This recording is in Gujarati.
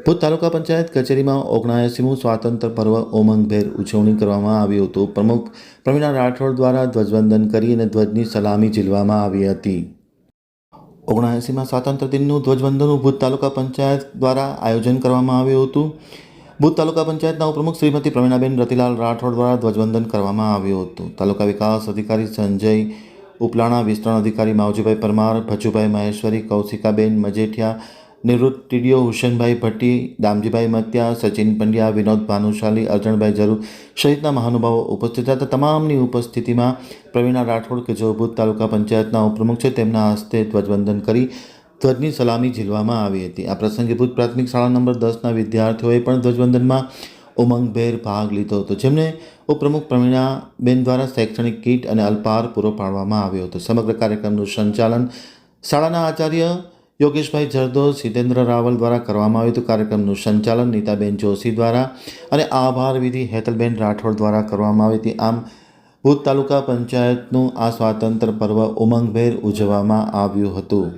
ભુજ તાલુકા પંચાયત કચેરીમાં 79મું સ્વાતંત્ર્ય પર્વ ઉમંગભેર ઉજવણી કરવામાં આવ્યું હતું। પ્રમુખ પ્રવીણા રાઠોડ દ્વારા ધ્વજવંદન કરી અને ધ્વજની સલામી ઝીલવામાં આવી હતી। 79મા સ્વાતંત્ર્ય દિનનું ધ્વજવંદનનું ભુજ તાલુકા પંચાયત દ્વારા આયોજન કરવામાં આવ્યું હતું। ભુજ તાલુકા પંચાયતના ઉપપ્રમુખ શ્રીમતી પ્રવીણાબેન રતિલાલ રાઠોડ દ્વારા ધ્વજવંદન કરવામાં આવ્યું હતું। તાલુકા વિકાસ અધિકારી સંજય ઉપલાણા, વિસ્તરણ અધિકારી માવજીભાઈ પરમાર, ભજુભાઈ મહેશ્વરી, કૌશિકાબેન મજેઠિયા, નિવૃત્ત ટીડીઓ હુસેનભાઈ ભટ્ટી, દામજીભાઈ મત્યા, સચિન પંડ્યા, વિનોદ ભાનુશાલી, અર્જણભાઈ જરૂર સહિતના મહાનુભાવો ઉપસ્થિત હતા। તમામની ઉપસ્થિતિમાં પ્રવીણા રાઠોડ કે જેઓ ભુજ તાલુકા પંચાયતના ઉપપ્રમુખ છે તેમના હસ્તે ધ્વજવંદન કરી ધ્વજની સલામી ઝીલવામાં આવી હતી। આ પ્રસંગે ભુજ પ્રાથમિક શાળા નંબર 10ના વિદ્યાર્થીઓએ પણ ધ્વજવંદનમાં ઉમંગભેર ભાગ લીધો હતો, જેમને ઉપપ્રમુખ પ્રવીણાબેન દ્વારા શૈક્ષણિક કીટ અને અલ્પાહાર પૂરો પાડવામાં આવ્યો હતો। સમગ્ર કાર્યક્રમનું સંચાલન શાળાના આચાર્ય યોગેશભાઈ જરદોશ, હિતેન્દ્ર રાવલ દ્વારા કરવામાં આવ્યું હતું। કાર્યક્રમનું સંચાલન નીતાબેન જોશી દ્વારા અને આભાર વિધિ હેતલબેન રાઠોડ દ્વારા કરવામાં આવી હતી। આમ ભુજ તાલુકા પંચાયતનું આ સ્વાતંત્ર્ય પર્વ ઉમંગભેર ઉજવવામાં આવ્યું હતું।